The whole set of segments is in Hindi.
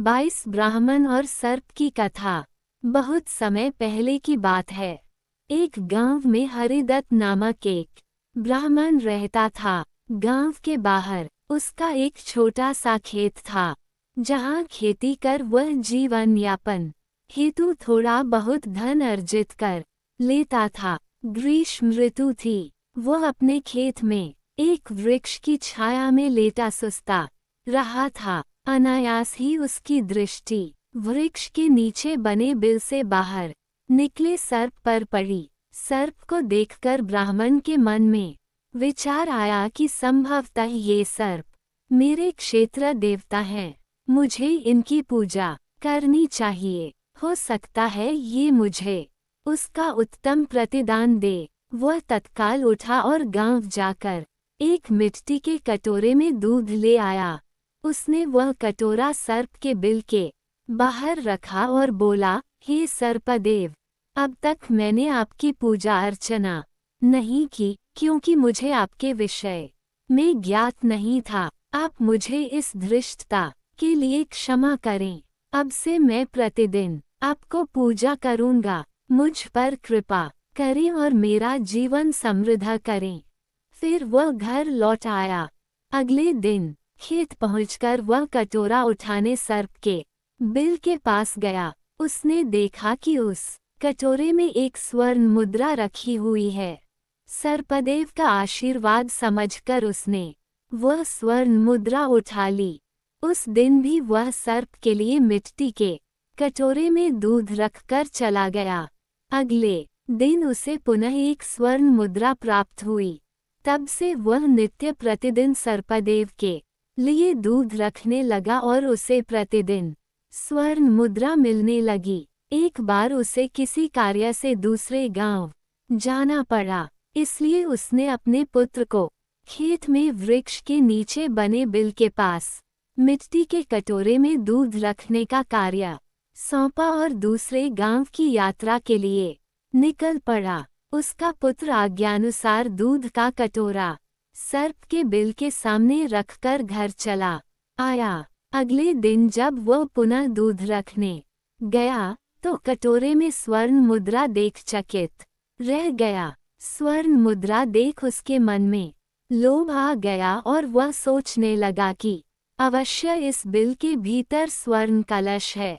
22 ब्राह्मण और सर्प की कथा। बहुत समय पहले की बात है। एक गांव में हरिदत्त नामक एक ब्राह्मण रहता था। गांव के बाहर उसका एक छोटा सा खेत था, जहां खेती कर वह जीवन यापन हेतु थोड़ा बहुत धन अर्जित कर लेता था। ग्रीष्म ऋतु थी। वह अपने खेत में एक वृक्ष की छाया में लेटा सुस्ता रहा था। अनायास ही उसकी दृष्टि वृक्ष के नीचे बने बिल से बाहर निकले सर्प पर पड़ी। सर्प को देखकर ब्राह्मण के मन में विचार आया कि संभवतः ये सर्प मेरे क्षेत्र देवता हैं, मुझे इनकी पूजा करनी चाहिए। हो सकता है ये मुझे उसका उत्तम प्रतिदान दे। वह तत्काल उठा और गांव जाकर एक मिट्टी के कटोरे में दूध ले आया। उसने वह कटोरा सर्प के बिल के बाहर रखा और बोला, हे सर्पदेव, अब तक मैंने आपकी पूजा अर्चना नहीं की, क्योंकि मुझे आपके विषय में ज्ञात नहीं था। आप मुझे इस धृष्टता के लिए क्षमा करें। अब से मैं प्रतिदिन आपको पूजा करूंगा। मुझ पर कृपा करें और मेरा जीवन समृद्ध करें। फिर वह घर लौट आया। अगले दिन खेत पहुंचकर वह कटोरा उठाने सर्प के बिल के पास गया। उसने देखा कि उस कटोरे में एक स्वर्ण मुद्रा रखी हुई है। सर्पदेव का आशीर्वाद समझकर उसने वह स्वर्ण मुद्रा उठा ली। उस दिन भी वह सर्प के लिए मिट्टी के कटोरे में दूध रखकर चला गया। अगले दिन उसे पुनः एक स्वर्ण मुद्रा प्राप्त हुई। तब से वह नित्य प्रतिदिन सर्पदेव के लिए दूध रखने लगा और उसे प्रतिदिन स्वर्ण मुद्रा मिलने लगी। एक बार उसे किसी कार्य से दूसरे गांव जाना पड़ा, इसलिए उसने अपने पुत्र को खेत में वृक्ष के नीचे बने बिल के पास मिट्टी के कटोरे में दूध रखने का कार्य सौंपा और दूसरे गांव की यात्रा के लिए निकल पड़ा। उसका पुत्र आज्ञानुसार दूध का कटोरा सर्प के बिल के सामने रखकर घर चला आया। अगले दिन जब वह पुनः दूध रखने गया तो कटोरे में स्वर्ण मुद्रा देख चकित रह गया। स्वर्ण मुद्रा देख उसके मन में लोभ आ गया और वह सोचने लगा कि अवश्य इस बिल के भीतर स्वर्ण कलश है।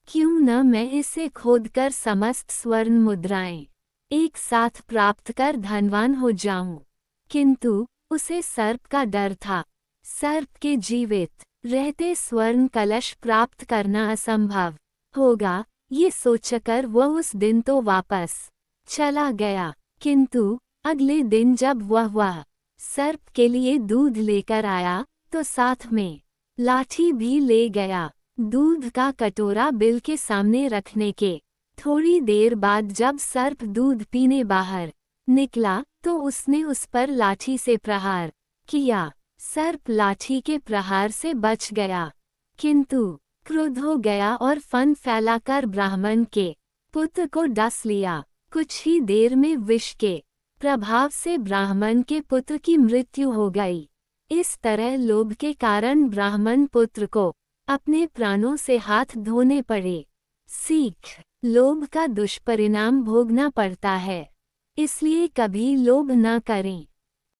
क्यों न मैं इसे खोदकर समस्त स्वर्ण मुद्राएं एक साथ प्राप्त कर धनवान हो जाऊं। किंतु उसे सर्प का डर था। सर्प के जीवित रहते स्वर्ण कलश प्राप्त करना असंभव होगा, ये सोचकर वह उस दिन तो वापस चला गया। किंतु अगले दिन जब वह सर्प के लिए दूध लेकर आया तो साथ में लाठी भी ले गया। दूध का कटोरा बिल के सामने रखने के थोड़ी देर बाद जब सर्प दूध पीने बाहर निकला तो उसने उस पर लाठी से प्रहार किया। सर्प लाठी के प्रहार से बच गया, किंतु क्रुद्ध हो गया और फन फैलाकर ब्राह्मण के पुत्र को डस लिया। कुछ ही देर में विष के प्रभाव से ब्राह्मण के पुत्र की मृत्यु हो गई। इस तरह लोभ के कारण ब्राह्मण पुत्र को अपने प्राणों से हाथ धोने पड़े। सीख: लोभ का दुष्परिणाम भोगना पड़ता है, इसलिए कभी लोभ न करें।